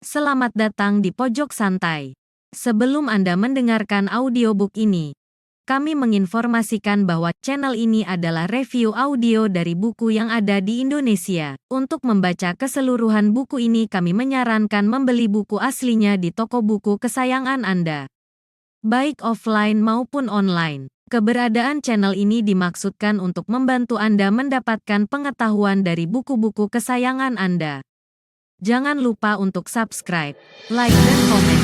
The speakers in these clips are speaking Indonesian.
Selamat datang di Pojok Santai. Sebelum Anda mendengarkan audiobook ini, kami menginformasikan bahwa channel ini adalah review audio dari buku yang ada di Indonesia. Untuk membaca keseluruhan buku ini kami menyarankan membeli buku aslinya di toko buku kesayangan Anda, baik offline maupun online. Keberadaan channel ini dimaksudkan untuk membantu Anda mendapatkan pengetahuan dari buku-buku kesayangan Anda. Jangan lupa untuk subscribe, like, dan komen.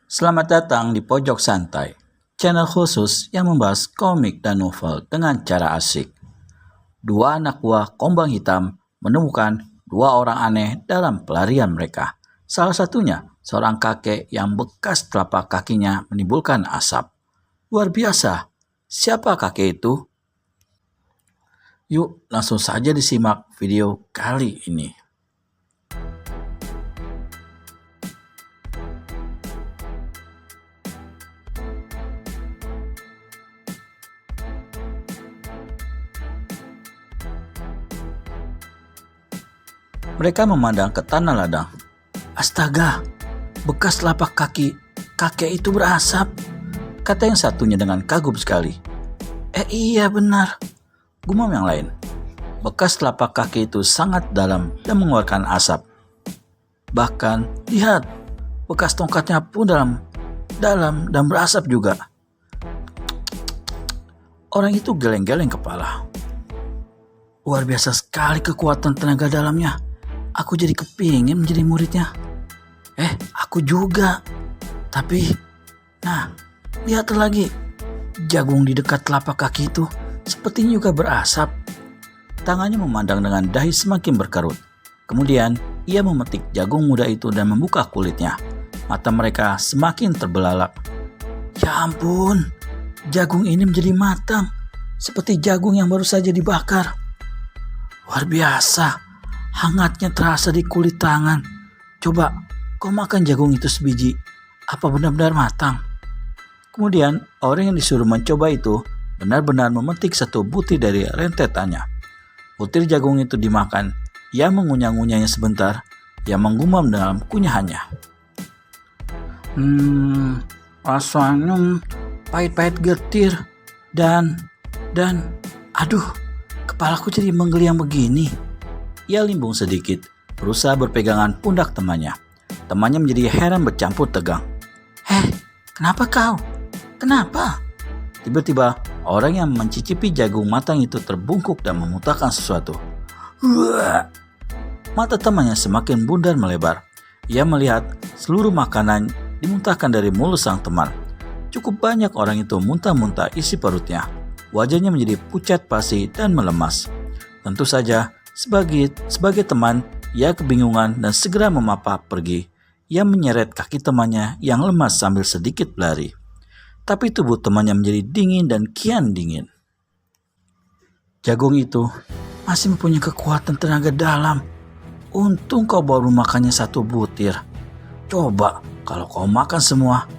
Selamat datang di Pojok Santai, channel khusus yang membahas komik dan novel dengan cara asik. Dua anak buah Kombang Hitam menemukan dua orang aneh dalam pelarian mereka. Salah satunya seorang kakek yang bekas telapak kakinya menimbulkan asap. Luar biasa, siapa kakek itu? Yuk langsung saja disimak video kali ini. Mereka memandang ke tanah ladang. Astaga, bekas telapak kaki kakek itu berasap, kata yang satunya dengan kagum sekali. Iya benar, gumam yang lain. Bekas telapak kaki itu sangat dalam dan mengeluarkan asap. Bahkan, lihat, bekas tongkatnya pun dalam dan berasap juga. Orang itu geleng-geleng kepala. Luar biasa sekali kekuatan tenaga dalamnya. Aku jadi kepingin menjadi muridnya. Aku juga. Tapi, lihat lagi. Jagung di dekat telapak kaki itu sepertinya juga berasap. Tangannya memandang dengan dahi semakin berkerut. Kemudian, ia memetik jagung muda itu dan membuka kulitnya. Mata mereka semakin terbelalak. Ya ampun, jagung ini menjadi matang. Seperti jagung yang baru saja dibakar. Luar biasa. Hangatnya terasa di kulit tangan. Coba, kau makan jagung itu sebiji. Apa benar-benar matang? Kemudian, orang yang disuruh mencoba itu benar-benar memetik satu butir dari rentetannya. Butir jagung itu dimakan. Ia mengunyah-ngunyahnya sebentar. Ia menggumam dalam kunyahannya. Rasanya pahit-pahit getir. Dan, aduh, kepalaku jadi menggeliang begini. Ia limbung sedikit, berusaha berpegangan pundak temannya. Temannya menjadi heran bercampur tegang. Kenapa kau? Kenapa? Tiba-tiba, orang yang mencicipi jagung matang itu terbungkuk dan memuntahkan sesuatu. Mata temannya semakin bundar melebar. Ia melihat seluruh makanan dimuntahkan dari mulut sang teman. Cukup banyak orang itu muntah-muntah isi perutnya. Wajahnya menjadi pucat pasi dan melemas. Tentu saja, sebagai teman, ia kebingungan dan segera memapah pergi. Ia menyeret kaki temannya yang lemas sambil sedikit berlari. Tapi tubuh temannya menjadi dingin dan kian dingin. Jagung itu masih mempunyai kekuatan tenaga dalam. Untung kau baru makannya satu butir. Coba kalau kau makan semua,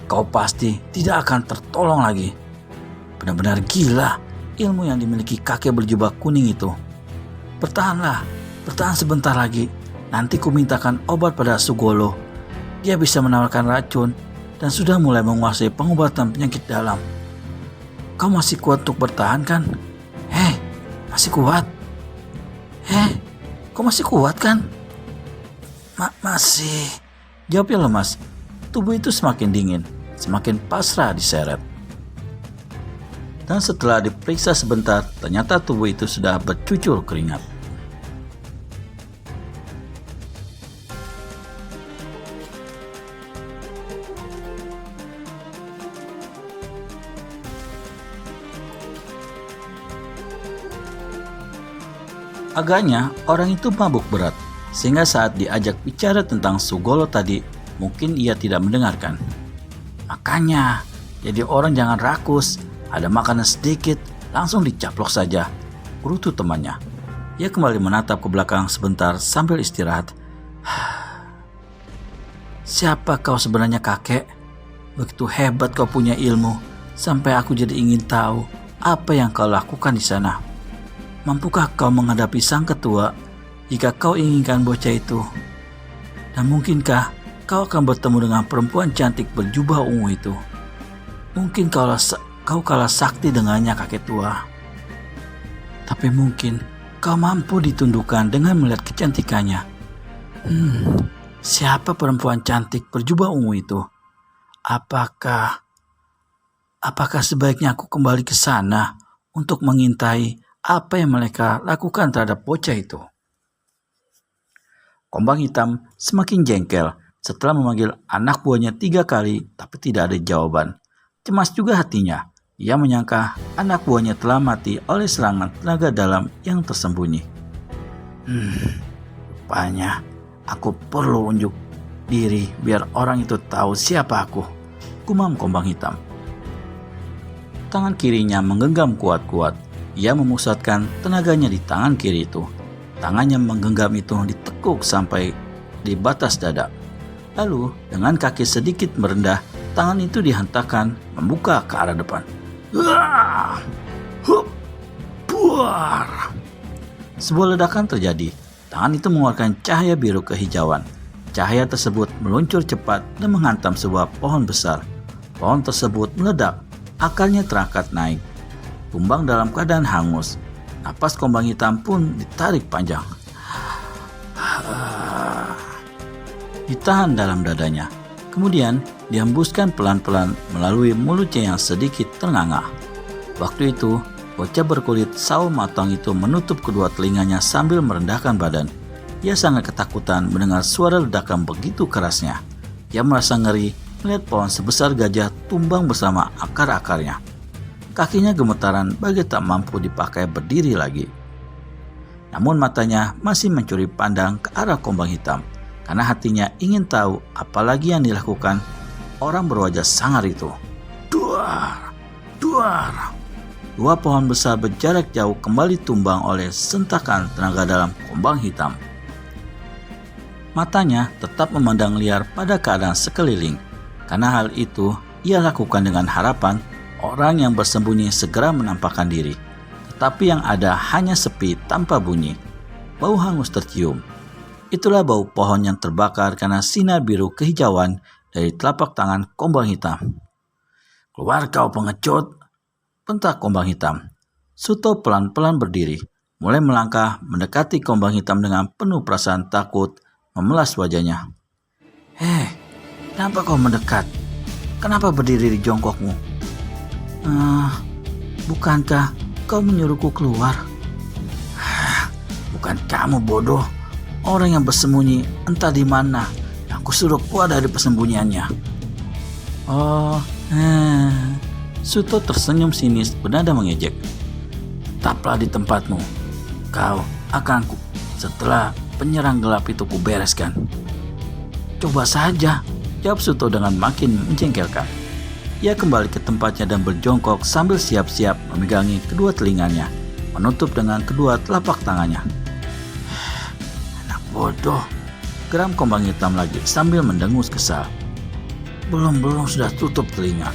kau pasti tidak akan tertolong lagi. Benar-benar gila ilmu yang dimiliki kakek berjubah kuning itu. Bertahan sebentar lagi. Nanti ku mintakan obat pada Sugolo. Dia bisa menawarkan racun dan sudah mulai menguasai pengobatan penyakit dalam. Kau masih kuat untuk bertahan kan? Masih kuat? Kau masih kuat kan? Masih. Jawabnya lemas. Tubuh itu semakin dingin, semakin pasrah diseret. Dan setelah diperiksa sebentar, ternyata tubuh itu sudah bercucur keringat. Agaknya orang itu mabuk berat, sehingga saat diajak bicara tentang Sugolo tadi, mungkin ia tidak mendengarkan. Makanya, jadi orang jangan rakus. Ada makanan sedikit, langsung dicaplok saja, urutu temannya. Ia kembali menatap ke belakang sebentar sambil istirahat. Siapa kau sebenarnya kakek? Begitu hebat kau punya ilmu, sampai aku jadi ingin tahu apa yang kau lakukan di sana. Mampukah kau menghadapi sang ketua jika kau inginkan bocah itu? Dan mungkinkah kau akan bertemu dengan perempuan cantik berjubah ungu itu? Mungkin kau kalah sakti dengannya, kakek tua. Tapi mungkin kau mampu ditundukkan dengan melihat kecantikannya. Siapa perempuan cantik berjubah ungu itu? Apakah sebaiknya aku kembali ke sana untuk mengintai apa yang mereka lakukan terhadap bocah itu? Kombang Hitam semakin jengkel setelah memanggil anak buahnya 3 kali tapi tidak ada jawaban. Cemas juga hatinya. Ia menyangka anak buahnya telah mati oleh serangan tenaga dalam yang tersembunyi. Rupanya aku perlu unjuk diri biar orang itu tahu siapa aku, gumam Kombang Hitam. Tangan kirinya menggenggam kuat-kuat. Ia memusatkan tenaganya di tangan kiri itu. Tangannya menggenggam itu ditekuk sampai di batas dada. Lalu dengan kaki sedikit merendah, tangan itu dihentakkan membuka ke arah depan. Buar! Sebuah ledakan terjadi. Tangan itu mengeluarkan cahaya biru kehijauan. Cahaya tersebut meluncur cepat dan menghantam sebuah pohon besar. Pohon tersebut meledak. Akarnya terangkat naik. Tumbang dalam keadaan hangus. Napas Kombang Hitam pun ditarik panjang. Ditahan dalam dadanya. Kemudian dihembuskan pelan-pelan melalui mulutnya yang sedikit ternganga. Waktu itu, bocah berkulit sawo matang itu menutup kedua telinganya sambil merendahkan badan. Ia sangat ketakutan mendengar suara ledakan begitu kerasnya. Ia merasa ngeri melihat pohon sebesar gajah tumbang bersama akar-akarnya. Kakinya gemetaran bagai tak mampu dipakai berdiri lagi. Namun matanya masih mencuri pandang ke arah Kombang Hitam karena hatinya ingin tahu apa lagi yang dilakukan orang berwajah sangar itu. Duar! Duar! 2 pohon besar berjarak jauh kembali tumbang oleh sentakan tenaga dalam Kombang Hitam. Matanya tetap memandang liar pada keadaan sekeliling. Karena hal itu ia lakukan dengan harapan orang yang bersembunyi segera menampakkan diri. Tetapi yang ada hanya sepi tanpa bunyi. Bau hangus tercium. Itulah bau pohon yang terbakar karena sinar biru kehijauan dari telapak tangan Kombang Hitam. Keluar kau pengecut, bentak Kombang Hitam. Suto pelan-pelan berdiri, mulai melangkah mendekati Kombang Hitam dengan penuh perasaan takut memelas wajahnya. Kenapa kau mendekat? Kenapa berdiri di jongkokmu? Bukankah kau menyuruhku keluar? Bukan kamu bodoh. Orang yang bersembunyi entah di mana yang kusuruh keluar dari persembunyiannya. Suto tersenyum sinis bernada mengejek. Tetaplah di tempatmu. Kau akan setelah penyerang gelap itu kubereskan. Coba saja, jawab Suto dengan makin menjengkelkan. Ia kembali ke tempatnya dan berjongkok sambil siap-siap memegangi kedua telinganya, menutup dengan kedua telapak tangannya. Anak bodoh, geram Kombang Hitam lagi sambil mendengus kesal. Belum sudah tutup telinga.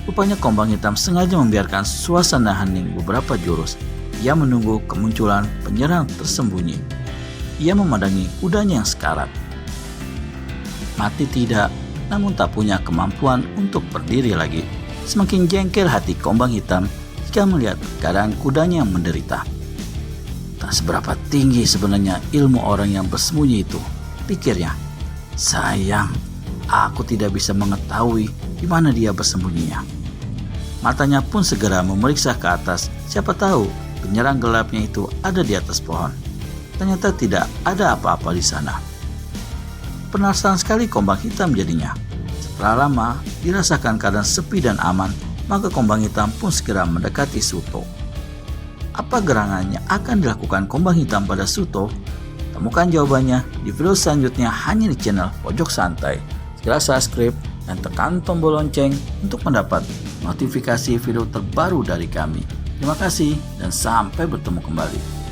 Rupanya Kombang Hitam sengaja membiarkan suasana hening beberapa jurus. Ia menunggu kemunculan penyerang tersembunyi. Ia memandangi kudanya yang sekarat. Mati tidak, namun tak punya kemampuan untuk berdiri lagi. Semakin jengkel hati Kombang Hitam jika melihat keadaan kudanya yang menderita. Tak seberapa tinggi sebenarnya ilmu orang yang bersembunyi itu, pikirnya. Sayang, aku tidak bisa mengetahui di mana dia bersembunyinya. Matanya pun segera memeriksa ke atas, siapa tahu penyerang gelapnya itu ada di atas pohon. Ternyata tidak ada apa-apa di sana. Penasaran sekali Kombang Hitam jadinya. Setelah lama dirasakan keadaan sepi dan aman, maka Kombang Hitam pun segera mendekati Suto. Apa gerangannya akan dilakukan Kombang Hitam pada Suto? Temukan jawabannya di video selanjutnya hanya di channel Pojok Santai. Segera subscribe dan tekan tombol lonceng untuk mendapat notifikasi video terbaru dari kami. Terima kasih dan sampai bertemu kembali.